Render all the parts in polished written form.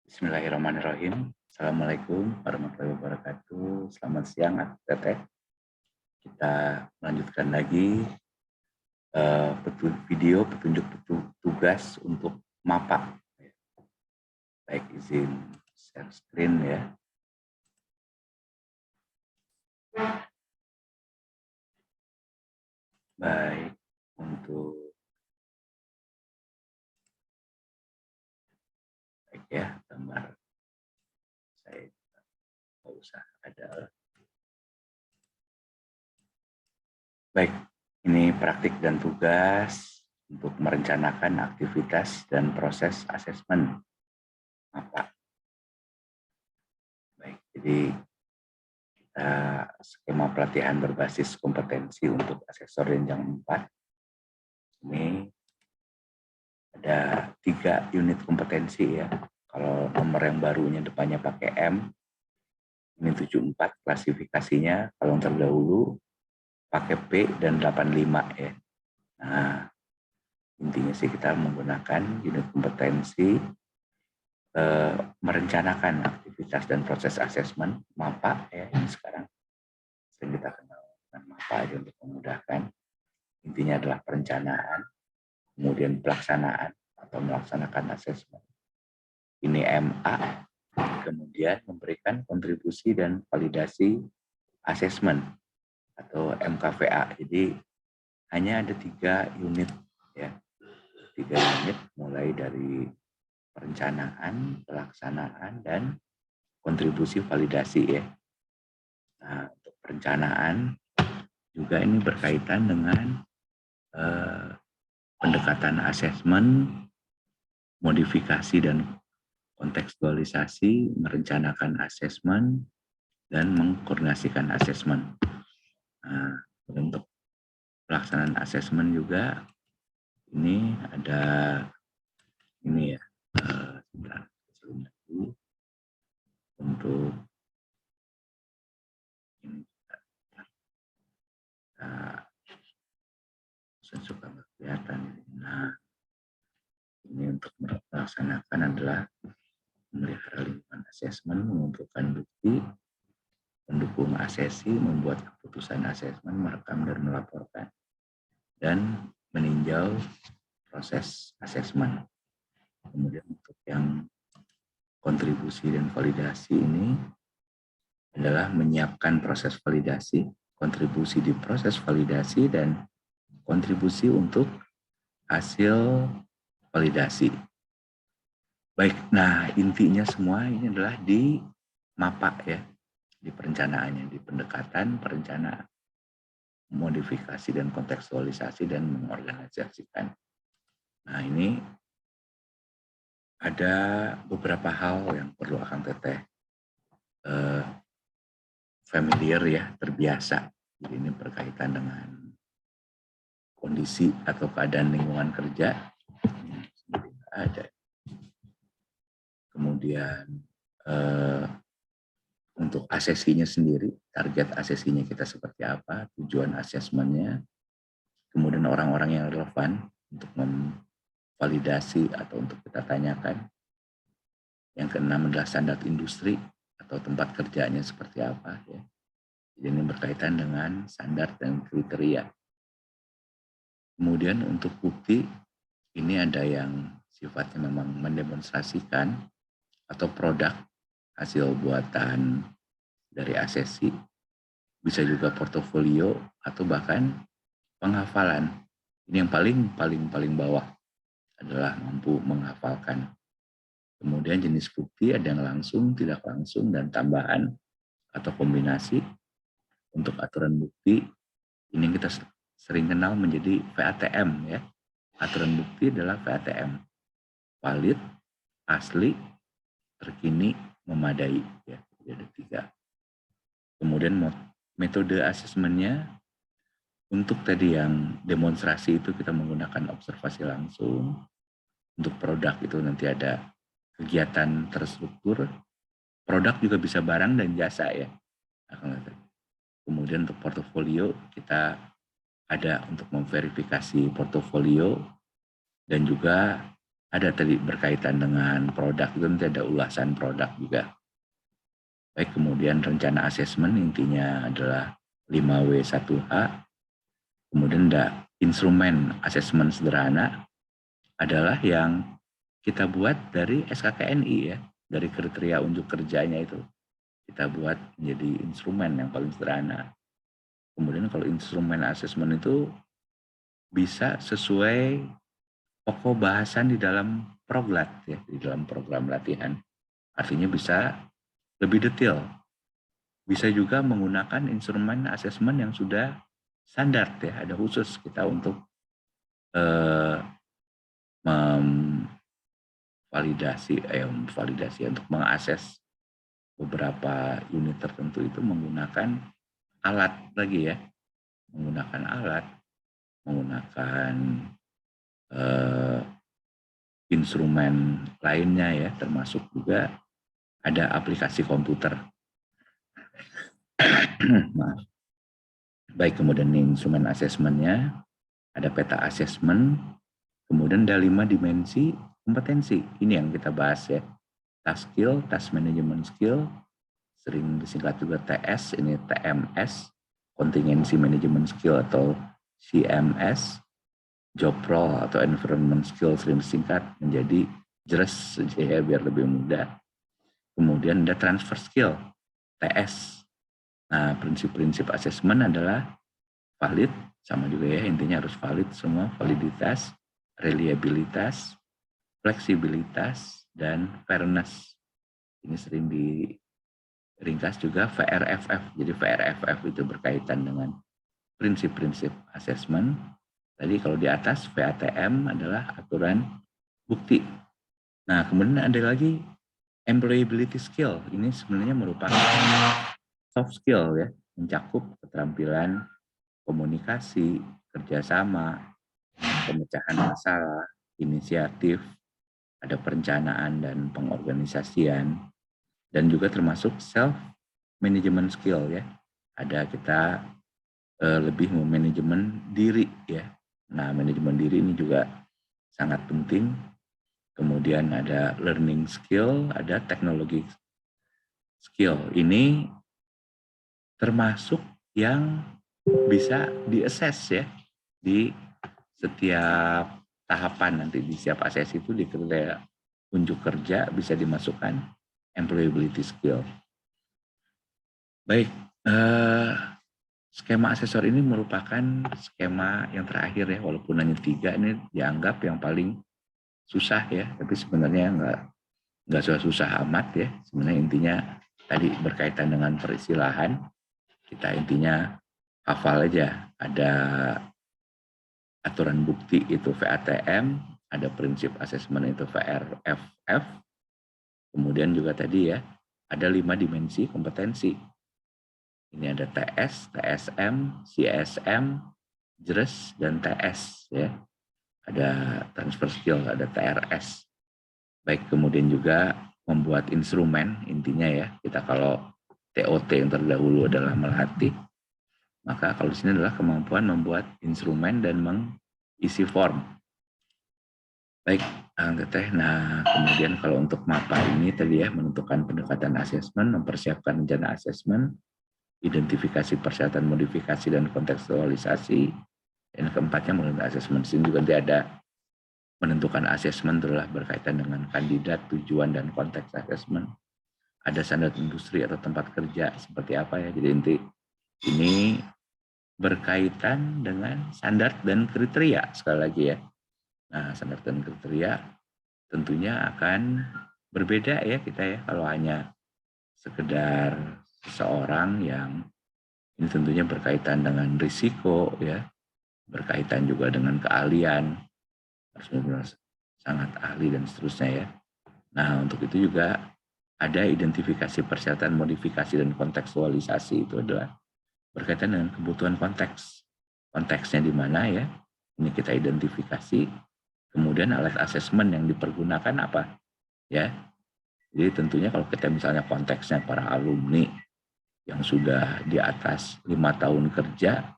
Bismillahirrahmanirrahim. Assalamualaikum warahmatullahi wabarakatuh. Selamat siang, Teteh. Kita melanjutkan lagi video petunjuk tugas untuk MAPA. Baik, izin share screen ya. Baik, untuk baik ya, gambar saya nggak usah ada. Baik, ini praktik dan tugas untuk merencanakan aktivitas dan proses asesmen MAPA. Baik, jadi skema pelatihan berbasis kompetensi untuk asesor jenjang 4. Ini ada 3 unit kompetensi ya. Kalau nomor yang barunya depannya pakai M, ini 74 klasifikasinya. Kalau yang terdahulu pakai P dan 85 ya. Nah, intinya sih kita menggunakan unit kompetensi merencanakan aktivitas dan proses asesmen MAPA ya, ini sekarang sering kita kenal dengan MAPA aja untuk memudahkan. Intinya adalah perencanaan, kemudian pelaksanaan atau melaksanakan asesmen. Ini MA, kemudian memberikan kontribusi dan validasi asesmen atau MKVA. Jadi hanya ada 3 unit ya, 3 unit mulai dari perencanaan, pelaksanaan, dan kontribusi validasi ya. Nah, untuk perencanaan juga ini berkaitan dengan pendekatan asesmen, modifikasi dan kontekstualisasi, merencanakan asesmen, dan mengkoordinasikan asesmen. Nah, untuk pelaksanaan asesmen juga ini ada ini ya, untuk ini saya suka kelihatan. Nah, ini untuk melaksanakan adalah memelihara lingkungan asesmen, mengumpulkan bukti, mendukung asesi, membuat keputusan asesmen, merekam dan melaporkan, dan meninjau proses asesmen. Kemudian untuk yang kontribusi dan validasi ini adalah menyiapkan proses validasi, kontribusi di proses validasi, dan kontribusi untuk hasil validasi. Baik, nah intinya semua ini adalah di MAPA ya, di perencanaannya, di pendekatan, perencanaan, modifikasi dan kontekstualisasi, dan mengorganisasikan. Nah ini ada beberapa hal yang perlu Akang Teteh familiar ya, terbiasa. Jadi ini berkaitan dengan kondisi atau keadaan lingkungan kerja. Ada. Kemudian untuk asesinya sendiri, target asesinya kita seperti apa, tujuan asesmennya, kemudian orang-orang yang relevan untuk memvalidasi atau untuk kita tanyakan. Yang keenam adalah standar industri atau tempat kerjanya seperti apa ya. Jadi ini berkaitan dengan standar dan kriteria. Kemudian untuk bukti, ini ada yang sifatnya memang mendemonstrasikan atau produk hasil buatan dari asesi, bisa juga portofolio atau bahkan penghafalan. Ini yang paling bawah adalah mampu menghafalkan. Kemudian jenis bukti ada yang langsung, tidak langsung, dan tambahan atau kombinasi. Untuk aturan bukti, ini kita sering kenal menjadi VATM ya. Aturan bukti adalah VATM. Valid, asli, terkini, memadai ya. Jadi ada 3. Kemudian metode asesmennya, untuk tadi yang demonstrasi itu kita menggunakan observasi langsung. Untuk produk itu nanti ada kegiatan terstruktur. Produk juga bisa barang dan jasa ya. Kemudian untuk portofolio kita ada untuk memverifikasi portofolio dan juga ada tadi berkaitan dengan produk, itu nanti ada ulasan produk juga. Baik, kemudian rencana asesmen intinya adalah 5W1H. Kemudian ada instrumen asesmen sederhana adalah yang kita buat dari SKKNI ya, dari kriteria unjuk kerjanya itu. Kita buat menjadi instrumen yang paling sederhana. Kemudian kalau instrumen asesmen itu bisa sesuai pokok bahasan di dalam proglat ya, di dalam program latihan. Artinya bisa lebih detail. Bisa juga menggunakan instrumen asesmen yang sudah standar ya, ada khusus kita untuk validasi untuk mengakses beberapa unit tertentu itu menggunakan alat lagi ya, menggunakan instrumen lainnya ya, termasuk juga ada aplikasi komputer. Maaf. Baik, kemudian instrumen asesmennya, ada peta asesmen, kemudian ada 5 dimensi kompetensi. Ini yang kita bahas ya. Task skill, task management skill, sering disingkat juga TS, ini TMS, contingency management skill atau CMS, job role atau environment skill sering disingkat menjadi JRS ya, biar lebih mudah. Kemudian ada transfer skill, TS. Nah, prinsip-prinsip asesmen adalah valid, sama juga ya, intinya harus valid semua, validitas, reliabilitas, fleksibilitas, dan fairness. Ini sering diringkas juga VRFF. Jadi VRFF itu berkaitan dengan prinsip-prinsip asesmen. Tadi kalau di atas VATM adalah aturan bukti. Nah, kemudian ada lagi employability skill. Ini sebenarnya merupakan soft skill ya, mencakup keterampilan komunikasi, kerjasama, pemecahan masalah, inisiatif, ada perencanaan dan pengorganisasian, dan juga termasuk self management skill ya. Ada kita lebih memanajemen diri ya. Nah, manajemen diri ini juga sangat penting. Kemudian ada learning skill, ada teknologi skill. Ini termasuk yang bisa di-assess ya di setiap tahapan nanti di setiap assess itu di kriteria unjuk kerja bisa dimasukkan employability skill. Baik, skema asesor ini merupakan skema yang terakhir ya, walaupun hanya 3 ini dianggap yang paling susah ya, tapi sebenarnya nggak susah amat ya. Sebenarnya intinya tadi berkaitan dengan peristilahan, kita intinya hafal aja, ada aturan bukti itu VATM, ada prinsip asesmen itu VRFF, kemudian juga tadi ya, ada 5 dimensi kompetensi. Ini ada TS, TSM, CSM, JRS, dan TS ya. Ada transfer skill, ada TRS. Baik, kemudian juga membuat instrumen, intinya ya, kita kalau TOT yang terdahulu adalah melatih, maka kalau di sini adalah kemampuan membuat instrumen dan mengisi form. Baik, Teteh. Nah, kemudian kalau untuk MAPA ini tadi ya, menentukan pendekatan asesmen, mempersiapkan rencana asesmen, identifikasi persyaratan modifikasi dan kontekstualisasi. Yang keempatnya menentukan asesmen. Di sini juga nanti ada menentukan asesmen adalah berkaitan dengan kandidat, tujuan, dan konteks asesmen. Ada standar industri atau tempat kerja seperti apa ya. Jadi inti ini berkaitan dengan standar dan kriteria sekali lagi ya. Nah, standar dan kriteria tentunya akan berbeda ya kita ya, kalau hanya sekedar seseorang yang ini tentunya berkaitan dengan risiko ya, berkaitan juga dengan keahlian, harus benar-benar sangat ahli dan seterusnya ya. Nah, untuk itu juga ada identifikasi persyaratan modifikasi dan kontekstualisasi, itu adalah berkaitan dengan kebutuhan konteks. Konteksnya di mana ya, ini kita identifikasi. Kemudian alat asesmen yang dipergunakan apa ya. Jadi tentunya kalau kita misalnya konteksnya para alumni yang sudah di atas 5 tahun kerja,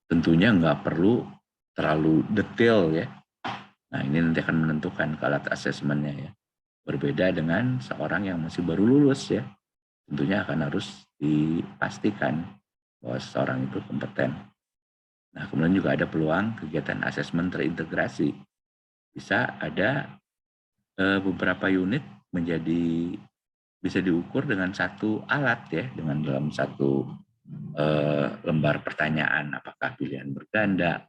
tentunya nggak perlu terlalu detail ya. Nah, ini nanti akan menentukan ke alat asesmennya ya. Berbeda dengan seorang yang masih baru lulus ya. Tentunya akan harus dipastikan bahwa seseorang itu kompeten. Nah, kemudian juga ada peluang kegiatan asesmen terintegrasi. Bisa ada beberapa unit menjadi bisa diukur dengan satu alat ya, dengan dalam satu lembar pertanyaan, apakah pilihan berganda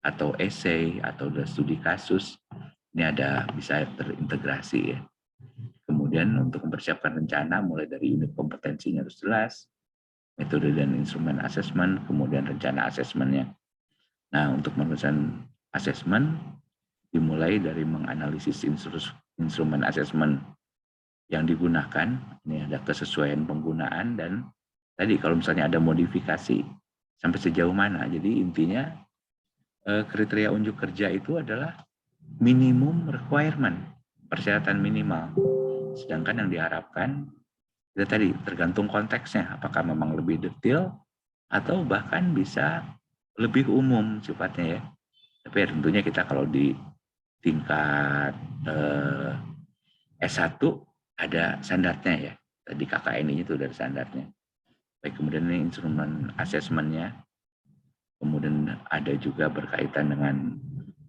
atau esai atau studi kasus. Ini ada bisa terintegrasi ya. Kemudian untuk mempersiapkan rencana mulai dari unit kompetensinya harus jelas, metode dan instrumen asesmen, kemudian rencana asesmennya. Nah, untuk merumuskan asesmen dimulai dari menganalisis instrumen asesmen yang digunakan, ini ada kesesuaian penggunaan, dan tadi kalau misalnya ada modifikasi sampai sejauh mana. Jadi intinya kriteria unjuk kerja itu adalah minimum requirement, persyaratan minimal. Sedangkan yang diharapkan itu tadi tergantung konteksnya, apakah memang lebih detail atau bahkan bisa lebih umum sifatnya ya. Tapi ya tentunya kita kalau di tingkat S1 ada standarnya ya. Tadi KKN ini itu dari standarnya. Baik, kemudian ini instrumen asesmennya. Kemudian ada juga berkaitan dengan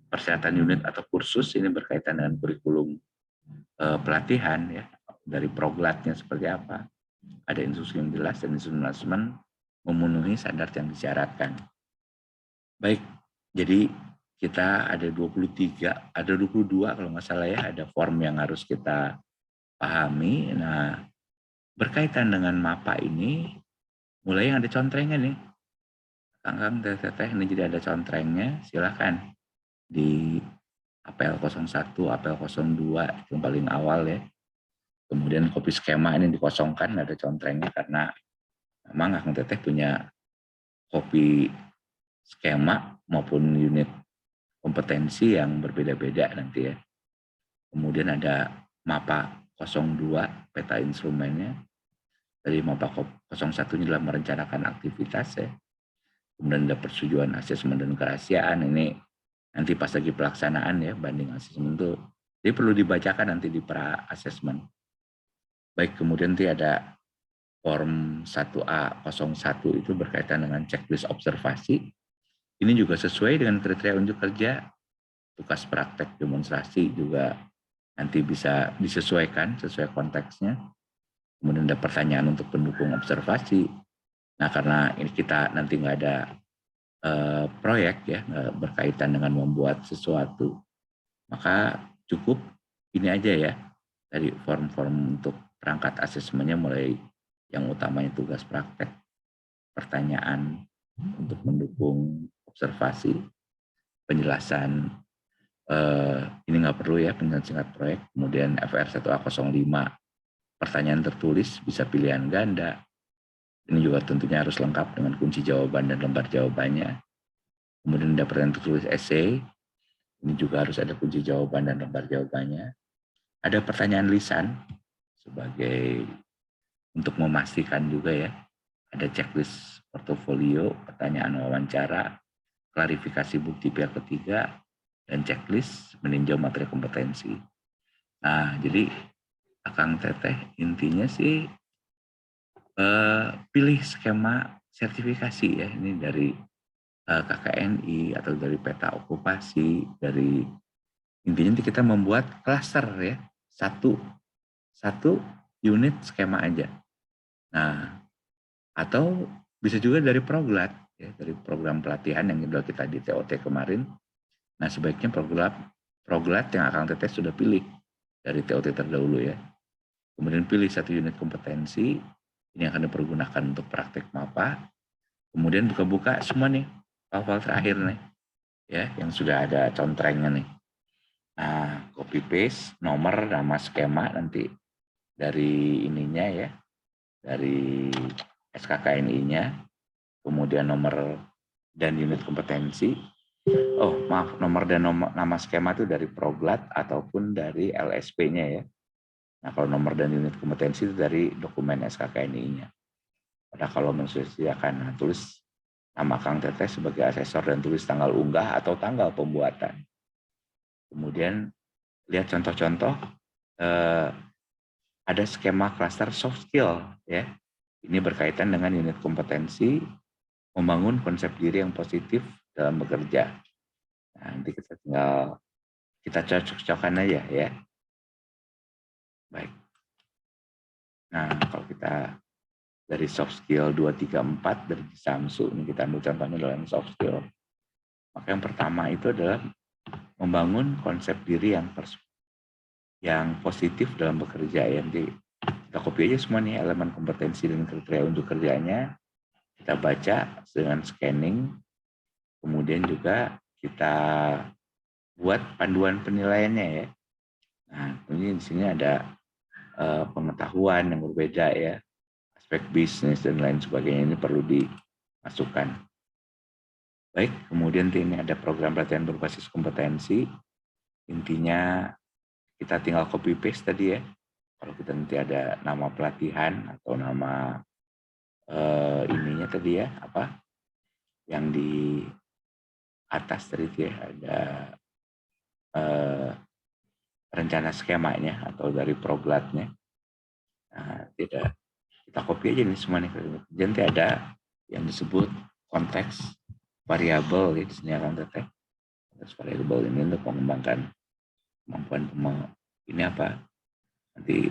persyaratan unit atau kursus, ini berkaitan dengan kurikulum pelatihan ya, dari proglatnya seperti apa. Ada instruksi yang jelas dan instrumen asesmen memenuhi standar yang disyaratkan. Baik, jadi kita ada 23, ada 22 kalau nggak salah ya, ada form yang harus kita pahami. Nah, berkaitan dengan MAPA ini, mulai yang ada contrengnya nih. Kang teteh ini jadi ada contrengnya, silakan di apel 01, apel 02 yang paling awal ya. Kemudian kopi skema ini dikosongkan, ada contrengnya karena memang Kang Teteh punya kopi skema maupun unit kompetensi yang berbeda-beda nanti ya. Kemudian ada MAPA 02, peta instrumennya. Dari MAPA 01 ini adalah merencanakan aktivitas ya. Kemudian ada persetujuan asesmen dan kerahasiaan, ini nanti pas lagi pelaksanaan ya, banding asesmen itu. Jadi perlu dibacakan nanti di pra asesmen. Baik, kemudian nanti ada form 1A01 itu berkaitan dengan checklist observasi. Ini juga sesuai dengan kriteria unjuk kerja, tugas praktek demonstrasi juga nanti bisa disesuaikan sesuai konteksnya. Kemudian ada pertanyaan untuk pendukung observasi. Nah, karena ini kita nanti nggak ada proyek ya, berkaitan dengan membuat sesuatu, maka cukup ini aja ya, dari form-form untuk perangkat asesmennya, mulai yang utamanya tugas praktek, pertanyaan untuk mendukung observasi, penjelasan ini nggak perlu ya, penjelasan singkat proyek, kemudian FR1A05, pertanyaan tertulis bisa pilihan ganda, ini juga tentunya harus lengkap dengan kunci jawaban dan lembar jawabannya. Kemudian ada pertanyaan tertulis essay, ini juga harus ada kunci jawaban dan lembar jawabannya. Ada pertanyaan lisan sebagai untuk memastikan juga ya, ada checklist portofolio, pertanyaan wawancara, klarifikasi bukti pihak ketiga, dan checklist meninjau materi kompetensi. Nah, jadi Akang Teteh intinya sih pilih skema sertifikasi ya, ini dari KKNI atau dari peta okupasi, dari intinya kita membuat klaster ya, satu unit skema aja. Nah, atau bisa juga dari proglat ya, dari program pelatihan yang sudah kita di TOT kemarin. Nah, sebaiknya proglat yang Akang Teteh sudah pilih dari TOT terdahulu ya. Kemudian pilih satu unit kompetensi, ini akan dipergunakan untuk praktek MAPA. Kemudian buka-buka semua nih, file-file terakhir nih, ya, yang sudah ada contrengnya nih. Nah, copy paste nomor, nama skema nanti dari ininya ya, dari SKKNI-nya, kemudian nomor dan unit kompetensi. Oh, maaf, nomor dan nama skema itu dari proglat ataupun dari LSP-nya ya. Nah, kalau nomor dan unit kompetensi itu dari dokumen SKKNI-nya. Pada kalau mensediakan, nah, tulis nama Kang Teteh sebagai asesor dan tulis tanggal unggah atau tanggal pembuatan. Kemudian lihat contoh-contoh, ada skema cluster soft skill ya. Ini berkaitan dengan unit kompetensi membangun konsep diri yang positif dalam bekerja. Nah, nanti kita tinggal kita cocok-cocokan aja ya. Baik. Nah, kalau kita dari soft skill 2, 3, 4 dari Samsu, ini kita ambil contohnya dalam soft skill. Maka yang pertama itu adalah membangun konsep diri yang positif dalam bekerja ya. Jadi kita copy aja semua nih elemen kompetensi dan kriteria untuk kerjanya. Kita baca dengan scanning, kemudian juga kita buat panduan penilaiannya ya. Nah, ini di sini ada pengetahuan yang berbeda ya, aspek bisnis dan lain sebagainya, ini perlu dimasukkan. Baik, kemudian ini ada program pelatihan berbasis kompetensi. Intinya kita tinggal copy paste tadi ya. Kalau kita nanti ada nama pelatihan atau nama ininya tadi ya, apa yang di atas tadi itu ya, ada rencana skemanya atau dari proglatnya. Nah, tidak, kita copy aja nih semua nih. Nanti ada yang disebut konteks variabel ya, di sini akan teteh. Konteks variabel ini untuk mengembangkan kemampuan ini apa? Nanti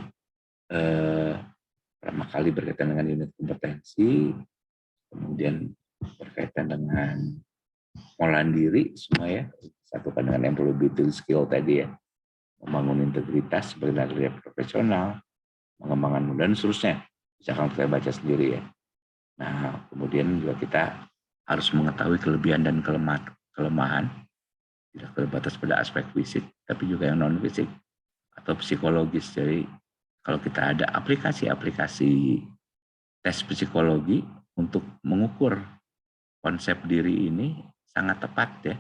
pertama kali berkaitan dengan unit kompetensi, kemudian berkaitan dengan pengolahan diri semua ya, satukan dengan employability skill tadi ya, membangun integritas sebagai kerja profesional, mengembangkan dan seterusnya. Bisa kalau kita baca sendiri ya. Nah, kemudian juga kita harus mengetahui kelebihan dan kelemahan, tidak terbatas pada aspek fisik, tapi juga yang non fisik atau psikologis. Jadi kalau kita ada aplikasi-aplikasi tes psikologi untuk mengukur konsep diri ini sangat tepat ya,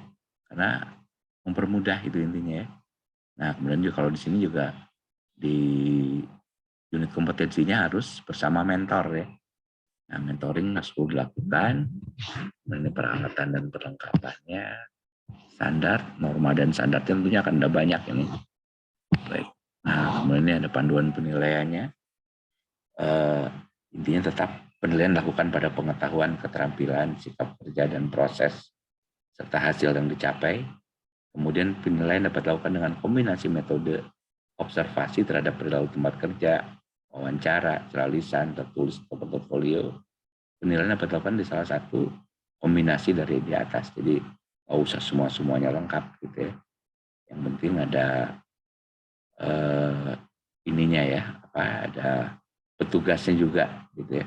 karena mempermudah itu intinya ya. Nah, kemudian juga kalau di sini juga di unit kompetensinya harus bersama mentor ya. Nah, mentoring harus dilakukan, ini peralatan dan perlengkapannya, standar, norma dan standar tentunya akan ada banyak ini. Baik. Nah, kemudian ini ada panduan penilaiannya. Intinya tetap penilaian dilakukan pada pengetahuan, keterampilan, sikap kerja, dan proses, serta hasil yang dicapai. Kemudian penilaian dapat dilakukan dengan kombinasi metode observasi terhadap perilaku tempat kerja, wawancara, secara lisan, tertulis, atau portofolio. Penilaian dapat dilakukan di salah satu kombinasi dari di atas. Jadi nggak usah semuanya lengkap gitu ya. Yang penting ada ininya ya, ada petugasnya juga gitu ya.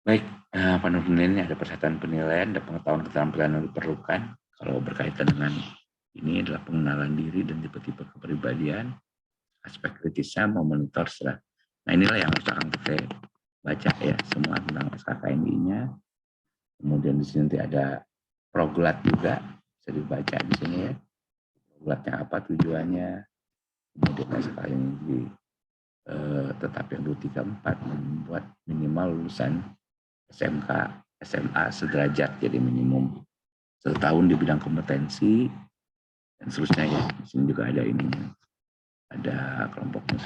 Baik, panduan penilaian ada persyaratan penilaian, ada pengetahuan keterampilan yang diperlukan. Kalau berkaitan dengan ini adalah pengenalan diri dan tipe-tipe kepribadian, aspek kritisnya, memonitor setelah. Nah, inilah yang harus kita baca ya, semua tentang SKKNI-nya. Kemudian di sini nanti ada proglat juga, bisa dibaca di sini ya. Proglatnya apa tujuannya, kemudian SKKNI tetap yang 2, 3, 4 membuat minimal lulusan SMK, SMA sederajat, jadi minimum setahun di bidang kompetensi dan seterusnya ya. Di sini juga ada ininya, ada kelompoknya.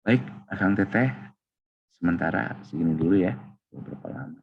Baik, Akang Teteh, sementara segini dulu ya, beberapa lama.